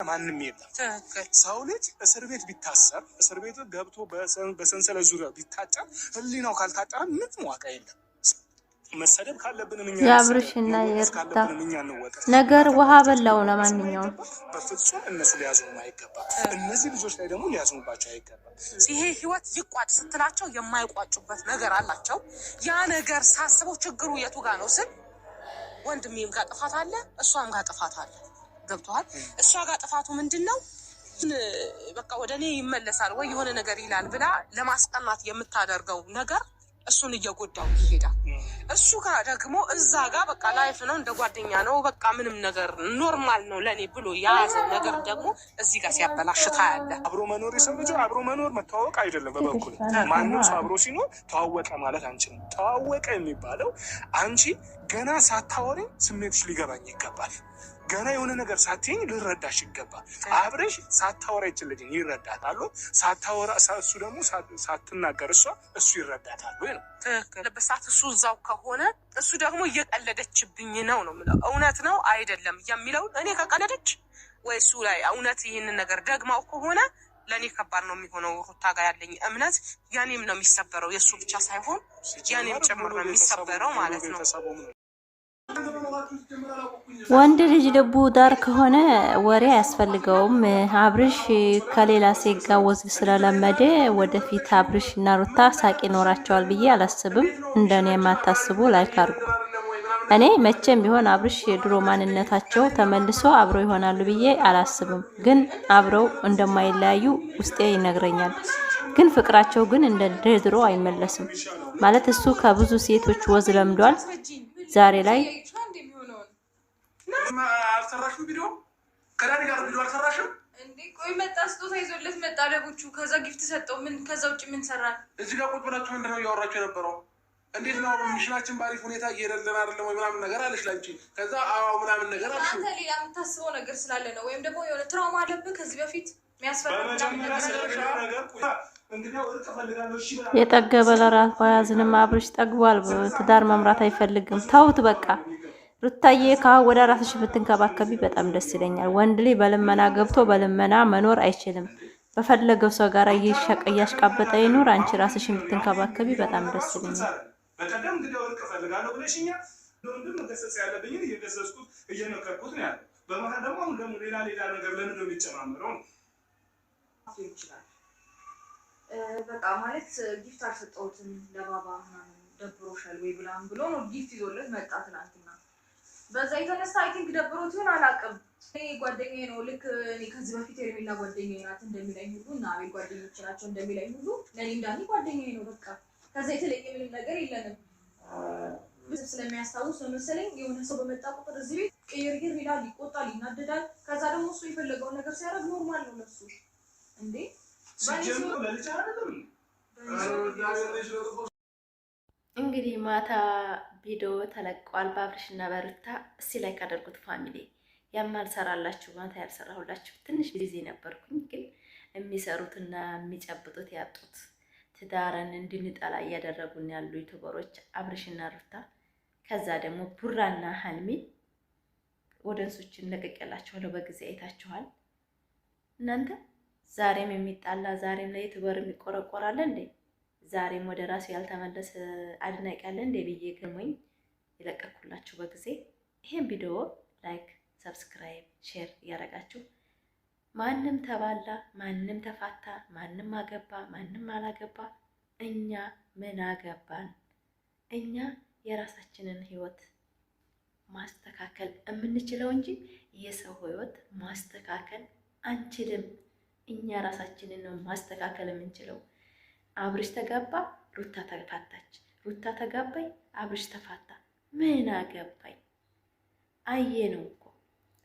ማንንም የለም። ሰው ልጅ እስር ቤት ቢታሰር እስር ቤት ገብቶ በሰንሰለት ዙሪያ ቢታጨር ህሊናው ካልታጨረ ምንም ዋጋ የለም። መሰደብ ካለብን እኛ ያብርሽና የሩታ ነገር ውሃ በላው። ለማንኛውም በፍጹም እነሱ ሊያዝኑ አይገባም። እነዚህ ልጆች ላይ ደግሞ ሊያዝኑባቸው አይገባም። ይሄ ህይወት ይቋጭ ስትላቸው የማይቋጩበት ነገር አላቸው። ያ ነገር ሳስበው ችግሩ የቱ ጋር ነው ስል ወንድሜም ጋር ጥፋት አለ፣ እሷም ጋር ጥፋት አለ። ገብቶሃል? እሷ ጋር ጥፋቱ ምንድነው? በቃ ወደ እኔ ይመለሳል ወይ የሆነ ነገር ይላል ብላ ለማስቀናት የምታደርገው ነገር እሱን እየጎዳው ይሄዳል። እሱ ጋር ደግሞ እዛ ጋር በቃ ላይፍ ነው፣ እንደ ጓደኛ ነው፣ በቃ ምንም ነገር ኖርማል ነው ለኔ ብሎ የያዘው ነገር ደግሞ እዚህ ጋር ሲያበላሽታ ያለ። አብሮ መኖር የሰምጆ አብሮ መኖር መተዋወቅ አይደለም። በበኩል ማንም ሰው አብሮ ሲኖር ተዋወቀ ማለት አንችልም። ተዋወቀ የሚባለው አንቺ ገና ሳታወሪ ስሜትሽ ሊገባኝ ይገባል። ገና የሆነ ነገር ሳትይኝ ልረዳሽ ይገባል። አብረሽ ሳታወራ ይችልኝ ይረዳታል። ሳታወራ እሱ ደግሞ ሳትናገር እሱ ይረዳታል ወይ ነው ትክክል። በሰዓት እሱ እዛው ከሆነ እሱ ደግሞ እየቀለደችብኝ ነው የምለው። እውነት ነው አይደለም የሚለው እኔ ከቀለደች ወይ እሱ ላይ እውነት ይህንን ነገር ደግማው ከሆነ ለእኔ ከባድ ነው የሚሆነው። ሩታ ጋር ያለኝ እምነት ያኔም ነው የሚሰበረው። የእሱ ብቻ ሳይሆን ያኔም ጭምር ነው የሚሰበረው ማለት ነው። ወንድ ልጅ ልቡ ዳር ከሆነ ወሬ አያስፈልገውም። አብርሽ ከሌላ ሴት ጋር ወዝ ስለለመደ ወደፊት አብርሽ እና ሩታ ሳቅ ይኖራቸዋል ብዬ አላስብም። እንደኔ የማታስቡ ላይክ አድርጉ። እኔ መቼም ቢሆን አብርሽ የድሮ ማንነታቸው ተመልሶ አብረው ይሆናሉ ብዬ አላስብም። ግን አብረው እንደማይለያዩ ውስጤ ይነግረኛል። ግን ፍቅራቸው ግን እንደ ድሮ አይመለስም። ማለት እሱ ከብዙ ሴቶች ወዝ ለምዷል። ዛሬ ላይ አልሰራሽም ቪዲዮ ከዳኒ ጋር ቪዲዮ አልሰራሽም እንዴ? ቆይ መጣ፣ ስጦታ ይዞለት መጣ ለቡቹ። ከዛ ጊፍት ሰጠው። ምን ከዛ ውጭ ምን ሰራል? እዚህ ጋር ቁጭ ብላችሁ ምንድን ነው እያወራችሁ የነበረው? እንዴት ነው ሚሽናችን ባሪፍ ሁኔታ እየሄደልን አይደለም ወይ ምናምን ነገር አለሽ ላንቺ። ከዛ አዎ ምናምን ነገር አለሽ። አንተ ሌላ የምታስበው ነገር ስላለ ነው፣ ወይም ደግሞ የሆነ ትራውማ አለብህ ከዚህ በፊት የሚያስፈልግ የጠገበ ለራሱ አያዝንም። አብርሽ ጠግቧል። ትዳር መምራት አይፈልግም። ተውት በቃ። ሩታዬ ወደ ራስሽ ብትንከባከቢ በጣም ደስ ይለኛል። ወንድ ልጅ በልመና ገብቶ በልመና መኖር አይችልም። በፈለገው ሰው ጋር እያሽቃበጠ ይኑር። አንቺ ራስሽን ብትንከባከቢ በጣም ደስ ይለኛል። በቀደም እንግዲህ ወርቅ ፈልጋለሁ ብለሽኛል። ለወንድም መገሰጽ ያለብኝን እየገሰጽኩት እየነከርኩት ነው ያለው። በመሀል ደግሞ አሁን ደግሞ ሌላ ነገር ለምን ነው የሚጨማምረው? ይችላል በቃ ማለት ጊፍት አልሰጠሁትም ለባባ ምናምን ደብሮሻል ወይ ብላም ብሎ ነው ጊፍት ይዞለት መጣ ትናንትና። በዛ የተነሳ አይ ቲንክ ደብሮት ይሆን አላውቅም። እኔ ጓደኛዬ ነው ልክ እኔ ከዚህ በፊት ሄርሜላ ጓደኛዬ ናት እንደሚለኝ ሁሉ እና አቤል ጓደኞቼ ናቸው እንደሚለኝ ሁሉ ለኔ እንዳኒ ጓደኛዬ ነው። በቃ ከዛ የተለየ ምንም ነገር የለንም። ብዙ ስለሚያስታውስ ነው መሰለኝ የሆነ ሰው በመጣ ቁጥር እዚህ ቤት ቅይርይር ይላል፣ ይቆጣል፣ ይናደዳል። ከዛ ደግሞ እሱ የፈለገውን ነገር ሲያደርግ ኖርማል ነው ለሱ እንዴ። እንግዲህ ማታ ቪዲዮ ተለቋል በአብርሽና በሩታ። እስቲ ላይ ካደርጉት ፋሚሊ ያማልሰራላችሁ ማታ ያልሰራሁላችሁ ትንሽ ጊዜ ነበርኩኝ። ግን የሚሰሩትና የሚጨብጡት ያጡት ትዳርን እንድንጠላ እያደረጉን ያሉ ዩቲዩበሮች አብርሽና ሩታ፣ ከዛ ደግሞ ቡራና ሀልሚ ወደንሶችን ለቀቀላችኋለሁ። በጊዜ አይታችኋል እናንተ። ዛሬም የሚጣላ ዛሬም ላይ ዩቲዩበር የሚቆረቆራለ እንዴ? ዛሬም ወደ ራሱ ያልተመለሰ አድናቂ አለ እንዴ ብዬ ገርሞኝ የለቀኩላችሁ በጊዜ። ይሄን ቪዲዮ ላይክ፣ ሰብስክራይብ፣ ሼር እያደረጋችሁ ማንም ተባላ፣ ማንም ተፋታ፣ ማንም አገባ፣ ማንም አላገባ እኛ ምን አገባን? እኛ የራሳችንን ህይወት ማስተካከል የምንችለው እንጂ የሰው ህይወት ማስተካከል አንችልም። እኛ ራሳችንን ነው ማስተካከል የምንችለው። አብርሽ ተጋባ፣ ሩታ ተፋታች፣ ሩታ ተጋባይ፣ አብርሽ ተፋታ። ምን አገባኝ? አየ ነው እኮ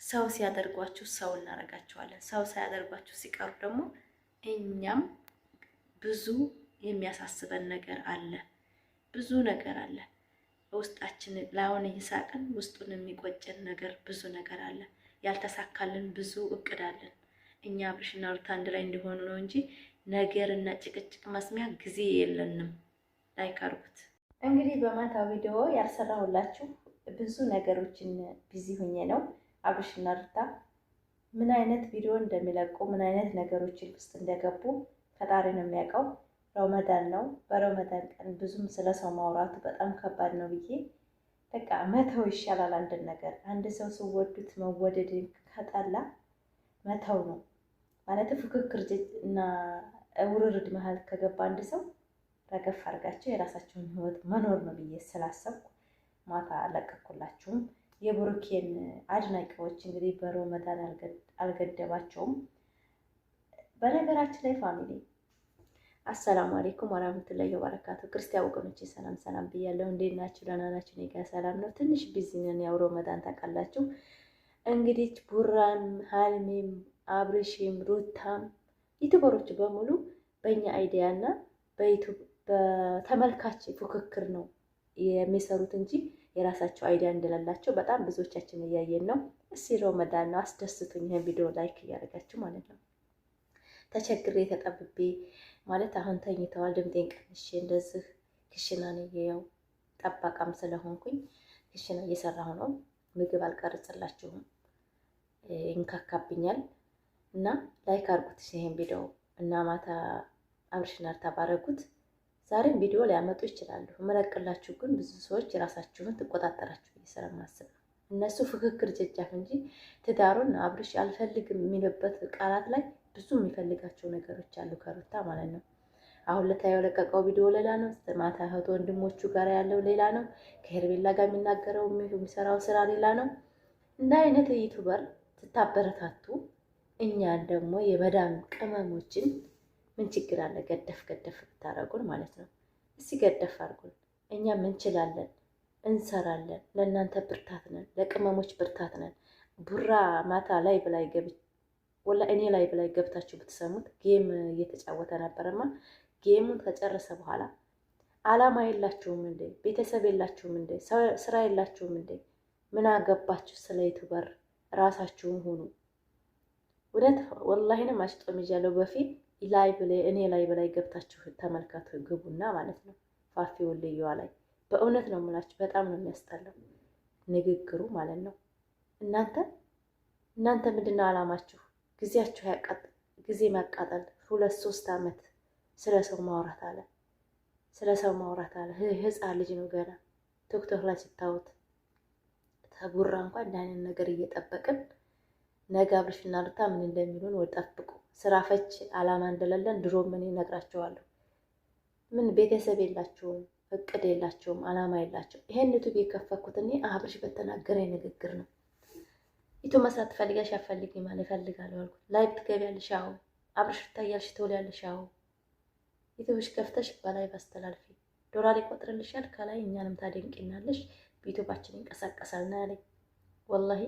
ሰው ሲያደርጓችሁ ሰው እናረጋችኋለን። ሰው ሳያደርጓችሁ ሲቀሩ ደግሞ እኛም ብዙ የሚያሳስበን ነገር አለ፣ ብዙ ነገር አለ ውስጣችን። ላውን እየሳቅን ውስጡን የሚቆጨን ነገር ብዙ ነገር አለ። ያልተሳካልን ብዙ እቅድ አለን። እኛ አብርሽና ሩታ አንድ ላይ እንዲሆኑ ነው እንጂ ነገር እና ጭቅጭቅ መስሚያ ጊዜ የለንም። ላይክ አድርጉት። እንግዲህ በማታ ቪዲዮ ያልሰራሁላችሁ ብዙ ነገሮችን ቢዚ ሆኜ ነው። አብርሽና ሩታ ምን አይነት ቪዲዮ እንደሚለቁ ምን አይነት ነገሮች ውስጥ እንደገቡ ፈጣሪ ነው የሚያውቀው። ረመዳን ነው። በረመዳን ቀን ብዙም ስለ ሰው ማውራቱ በጣም ከባድ ነው ብዬ በቃ መተው ይሻላል። አንድን ነገር አንድ ሰው ስወዱት መወደድን ከጠላ መተው ነው ማለት። ፉክክር እና ውርርድ መሀል ከገባ አንድ ሰው ረገፍ አድርጋቸው የራሳቸውን ህይወት መኖር ነው ብዬ ስላሰብኩ ማታ አለቀኩላችሁም። የብሩኬን አድናቂዎች እንግዲህ በረመዳን አልገደባቸውም። በነገራችን ላይ ፋሚሊ አሰላሙ አሌይኩም ወራህመቱላሂ ወበረካቱ። ክርስቲያን ወገኖቼ ሰላም ሰላም ብያለሁ። እንዴት ናችሁ? ደህና ናችሁ? እኔ ጋር ሰላም ነው። ትንሽ ቢዚ ነን። ያው ረመዳን ታውቃላችሁ። እንግዲህ ቡራም ሀልሚም አብርሽም ሩታም ዩቲዩበሮች በሙሉ በእኛ አይዲያ እና በዩቲዩብ በተመልካች ፉክክር ነው የሚሰሩት እንጂ የራሳቸው አይዲያ እንደሌላቸው በጣም ብዙዎቻችን እያየን ነው። እስኪ ረመዳን ነው፣ አስደስቱኝ። ይህን ቪዲዮ ላይክ እያደረጋችሁ ማለት ነው። ተቸግሬ ተጠብቤ ማለት አሁን ተኝተዋል። ድምጤን ቀንሼ እንደዚህ ክሽና ያው ጠባቃም ስለሆንኩኝ ክሽና እየሰራሁ ነው። ምግብ አልቀርጽላችሁም፣ ይንካካብኛል እና ላይክ አድርጉት ይሄን ቪዲዮ እና ማታ አብርሽና ሩታ ባረጉት። ዛሬም ቪዲዮ ሊያመጡ ይችላሉ። መለቅላችሁ ግን ብዙ ሰዎች የራሳችሁን ትቆጣጠራችሁ ስለማስብ ነው። እነሱ ፍክክር ጀጃፍ እንጂ ትዳሩን አብርሽ አልፈልግም የሚልበት ቃላት ላይ ብዙ የሚፈልጋቸው ነገሮች አሉ ከሩታ ማለት ነው። አሁን ለታየው ለቀቀው ቪዲዮ ሌላ ነው። ማታ እህት ወንድሞቹ ጋር ያለው ሌላ ነው። ከሄርቤላ ጋር የሚናገረው የሚሰራው ስራ ሌላ ነው። እንደ አይነት ዩቱበር ስታበረታቱ እኛን ደግሞ የመዳም ቅመሞችን ምን ችግር አለ? ገደፍ ገደፍ ብታረጉን ማለት ነው። እስቲ ገደፍ አድርጉን። እኛ ምንችላለን፣ እንሰራለን። ለእናንተ ብርታት ነን፣ ለቅመሞች ብርታት ነን። ቡራ ማታ ላይ ብላይ ገብች ወላ እኔ ላይ ብላይ ገብታችሁ ብትሰሙት ጌም እየተጫወተ ነበረማ። ጌሙን ከጨረሰ በኋላ አላማ የላችሁም እንዴ? ቤተሰብ የላችሁም እንዴ? ስራ የላችሁም እንዴ? ምን አገባችሁ ስለ ዩቱበር? ራሳችሁን ሁኑ። እውነት ወላሂንም አሽጦም ይዣለሁ በፊት ላይ ብላይ እኔ ላይ ብላይ ገብታችሁ ተመልከቱ፣ ግቡና ማለት ነው። ፋፊውን ልዩዋ ላይ በእውነት ነው የምላችሁ፣ በጣም ነው የሚያስጠላው ንግግሩ ማለት ነው። እናንተ ምንድነው አላማችሁ? ጊዜያችሁ ያቃጥል፣ ጊዜ ማቃጠል 2-3 ዓመት ስለ ሰው ማውራት አለ፣ ስለ ሰው ማውራት አለ። ህፃን ልጅ ነው ገና። ቲክቶክ ላይ ስታዩት ተቡራ እንኳን እንዳይነት ነገር እየጠበቅን ነገ አብርሽና ሩታ ምን እንደሚሉን ወጣፍቁ። ስራ ፈች አላማ እንደሌለን ድሮ ምን ይነግራቸዋለሁ። ምን ቤተሰብ የላቸውም፣ እቅድ የላቸውም፣ አላማ የላቸውም። ይሄን ዩቲዩብ የከፈኩት እኔ አብርሽ በተናገረኝ ንግግር ነው። ዩቲዩብ መስራት ትፈልጋለሽ? አትፈልጊም ማለት እፈልጋለሁ አልኩት። ላይቭ ትገቢያለሽ? አዎ። አብርሽ ትታያለሽ? ትውላለሽ? አዎ። ዩቲዩብሽ ከፍተሽ በላይ ባስተላልፊ ዶላር ይቆጥርልሻል። ከላይ እኛንም ታደንቂናለሽ፣ ዩቲዩባችን ይንቀሳቀሳል ነው ያለኝ። ወላሂ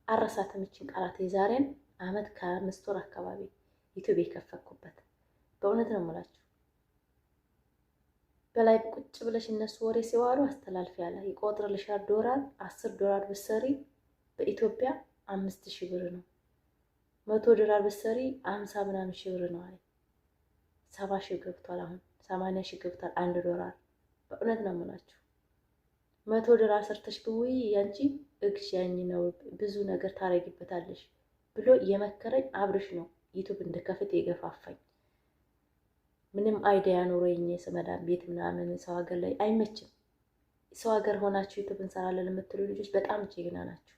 አረሳትም ይችን ቃላት። የዛሬን አመት ከ5 ወር አካባቢ ዩቲዩብ የከፈኩበት በእውነት ነው የምላችሁ። በላይ ቁጭ ብለሽ እነሱ ወሬ ሲዋሩ አስተላልፊ ያለ ይቆጥርልሻል። ዶላር 10 ዶላር ብትሰሪ በኢትዮጵያ 5000 ብር ነው። 100 ዶላር ብትሰሪ 50 ምናምን ሺህ ብር ነው አለ። 70 ሺህ ገብቷል። አሁን 80 ሺህ ገብቷል 1 ዶላር። በእውነት ነው የምላችሁ 100 ዶላር ሰርተሽ ብውይ ያንቺ እግሽ ያኝ ነው ብዙ ነገር ታረጊበታለሽ ብሎ የመከረኝ አብርሽ ነው። ዩቲዩብ እንደከፍት የገፋፋኝ ምንም አይዲያ ኖሮኝ ስመዳን ቤት ምናምን ሰው ሀገር ላይ አይመችም። ሰው ሀገር ሆናችሁ ዩቲዩብ እንሰራለን የምትሉ ልጆች በጣም ጀግና ናችሁ።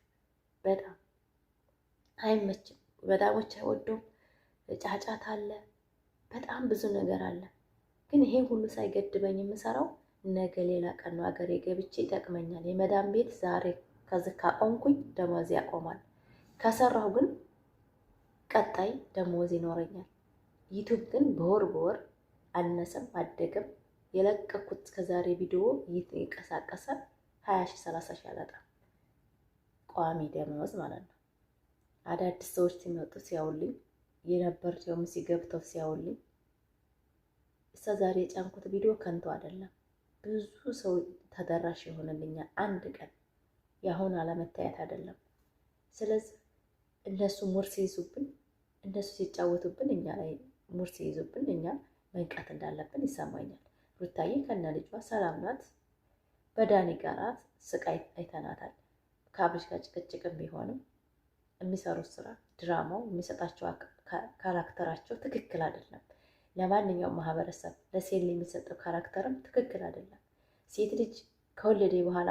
በጣም አይመችም። በዳሞች አይወዱም። ጫጫታ አለ፣ በጣም ብዙ ነገር አለ። ግን ይሄን ሁሉ ሳይገድበኝ የምሰራው ነገ ሌላ ቀን ነው ሀገሬ ገብቼ ይጠቅመኛል። የመዳን ቤት ዛሬ ከዚህ ካቆምኩኝ ደሞዝ ያቆማል። ከሰራሁ ግን ቀጣይ ደሞዝ ይኖረኛል። ዩቲዩብ ግን በወር አነሰም አደገም የለቀኩት ከዛሬ ቪዲዮ ይንቀሳቀሰ 20 ሺህ 30 ሺህ አላጣም። ቋሚ ደሞዝ ማለት ነው። አዳዲስ ሰዎች ሲመጡ ሲያውልኝ የነበር ሲያውም ሲገብተው ሲያውልኝ እሳ ዛሬ የጫንኩት ቪዲዮ ከንቱ አይደለም። ብዙ ሰው ተደራሽ ይሆንልኛል አንድ ቀን። ያሁን አለመታየት አይደለም። ስለዚህ እነሱ ሙር ሲይዙብን፣ እነሱ ሲጫወቱብን፣ እኛ ላይ ሙር ሲይዙብን እኛ መንቃት እንዳለብን ይሰማኛል። ሩታዬ ከነ ልጇ ሰላም ናት። በዳኒ ጋራት ስቃይ አይተናታል። ከአብርሽ ጋር ጭቅጭቅም ቢሆንም የሚሰሩት ስራ ድራማው የሚሰጣቸው ካራክተራቸው ትክክል አይደለም። ለማንኛውም ማህበረሰብ ለሴት የሚሰጠው ካራክተርም ትክክል አይደለም። ሴት ልጅ ከወለደ በኋላ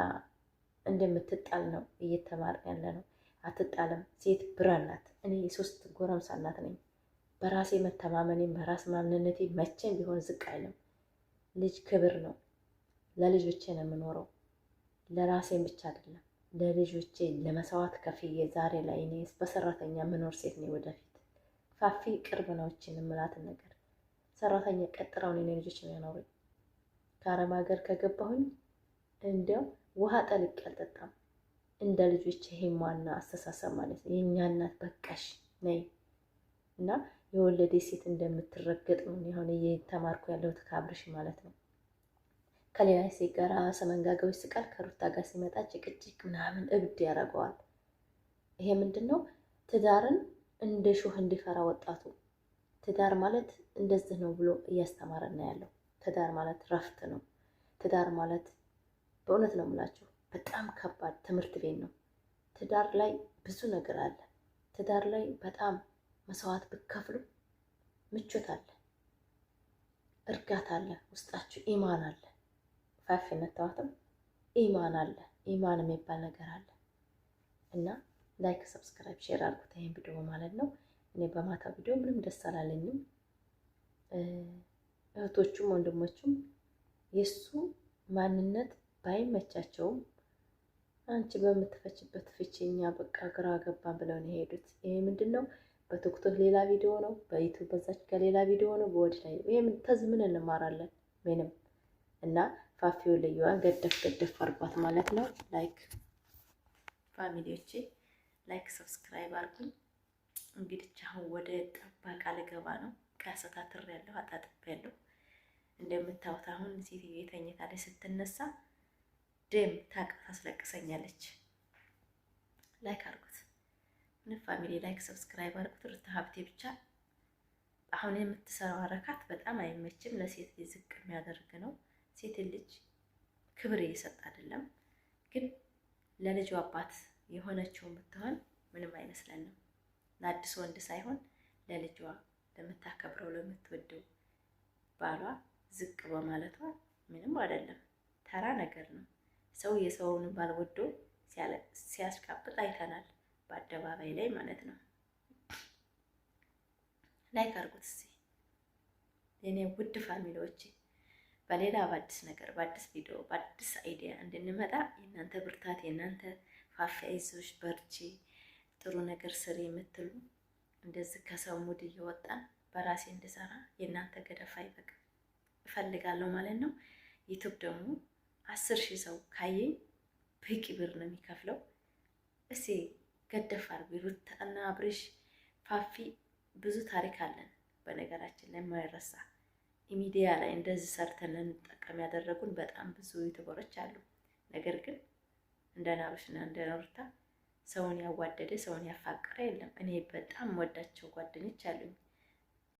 እንደምትጣል ነው እየተማርን ያለ ነው። አትጣልም። ሴት ብርሃን ናት። እኔ የሶስት ጎረምሳ እናት ነኝ። በራሴ መተማመኔም በራስ ማንነቴ መቼም ቢሆን ዝቅ አይልም። ልጅ ክብር ነው። ለልጆቼ ነው የምኖረው። ለራሴም ብቻ አይደለም ለልጆቼ ለመስዋዕት ከፍዬ ዛሬ ላይ እኔ በሰራተኛ የምኖር ሴት ነኝ። ወደፊት ፋፊ ቅርብ ነው እችን የምላትን ነገር ሰራተኛ ቀጥራውን እኔ ልጆች ነው ያኖሩኝ። ከአረብ ሀገር ከገባሁኝ እንዲያው ውሃ ጠልቄ አልጠጣም። እንደ ልጆች ይሄም ዋና አስተሳሰብ ማለት ነው። የእኛ እናት በቃሽ ነይ እና የወለደ ሴት እንደምትረገጥ ነው የሆነ እየተማርኩ ያለሁት ከአብርሽ ማለት ነው። ከሌላ ሴት ጋር ሰመንጋጋዎች ስቃል ከሩታ ጋር ሲመጣ ጭቅጭቅ ምናምን እብድ ያደርገዋል። ይሄ ምንድን ነው? ትዳርን እንደ ሾህ እንዲፈራ ወጣቱ ትዳር ማለት እንደዚህ ነው ብሎ እያስተማረና ያለው ትዳር ማለት ረፍት ነው። ትዳር ማለት በእውነት ነው የምላችሁ በጣም ከባድ ትምህርት ቤት ነው። ትዳር ላይ ብዙ ነገር አለ። ትዳር ላይ በጣም መስዋዕት ብከፍሉ ምቾት አለ፣ እርጋታ አለ፣ ውስጣችሁ ኢማን አለ። ፋፍ የመታወትም ኢማን አለ። ኢማን የሚባል ነገር አለ እና ላይክ፣ ሰብስክራይብ፣ ሼር አድርጉት ይሄን ቪዲዮ ማለት ነው። እኔ በማታ ቪዲዮ ምንም ደስ አላለኝም። እህቶቹም ወንድሞቹም የሱ ማንነት ባይመቻቸውም አንቺ በምትፈችበት ፍቺኛ በቃ ግራ ገባን ብለው ነው የሄዱት። ይሄ ምንድን ነው? በቲክቶክ ሌላ ቪዲዮ ነው፣ በዩቲዩብ በዛች ጋር ሌላ ቪዲዮ ነው፣ በወድ ላይ ይሄ ምን እንማራለን? ምንም እና ፋፊው ለየዋን ገደፍ ገደፍ አርጓት ማለት ነው። ላይክ ፋሚሊዎቼ ላይክ ሰብስክራይብ አርጉኝ። እንግዲህ አሁን ወደ ጠባቃ ልገባ ነው። ከሰታትር ያለው አጣጥፍ ያለው እንደምታዩት አሁን ሴትዮ የተኝታለች። ስትነሳ ደም ታስለቅሰኛለች። ላይክ አርጉት። ምን ፋሚሊ ላይክ ሰብስክራይብ አርጉት። ሩታ ሀብቴ ብቻ አሁን የምትሰራው አረካት በጣም አይመችም። ለሴት ልጅ ዝቅ የሚያደርግ ነው። ሴት ልጅ ክብር እየሰጠ አይደለም። ግን ለልጇ አባት የሆነችውን ብትሆን ምንም አይመስለንም። ለአዲስ ወንድ ሳይሆን ለልጇ ለምታከብረው ለምትወደው ባሏ ዝቅ በማለቷ ምንም አይደለም፣ ተራ ነገር ነው። ሰው የሰውን ባል ወዶ ሲያስቃብጥ አይተናል፣ በአደባባይ ላይ ማለት ነው። ላይክ አድርጉት እስኪ የኔ ውድ ፋሚሊዎቼ። በሌላ በአዲስ ነገር በአዲስ ቪዲዮ በአዲስ አይዲያ እንድንመጣ የእናንተ ብርታት የእናንተ ፋፊ አይዞሽ በርቺ ጥሩ ነገር ስሪ የምትሉ እንደዚህ ከሰው ሙድ እየወጣን በራሴ እንድሰራ የእናንተ ገደፋ እፈልጋለሁ ማለት ነው። ዩቲዩብ ደግሞ 10,000 ሰው ካየኝ በቂ ብር ነው የሚከፍለው። እስኪ ገደፍ አድርጉ። ሩታና አብርሽ ፋፊ ብዙ ታሪክ አለን። በነገራችን ላይ የማይረሳ ሚዲያ ላይ እንደዚህ ሰርተን እንጠቀም ያደረጉን በጣም ብዙ ዩቲዩበሮች አሉ። ነገር ግን እንደና አብርሽና እንደና ሩታ ሰውን ያዋደደ ሰውን ያፋቀረ የለም። እኔ በጣም ወዳቸው ጓደኞች አሉኝ።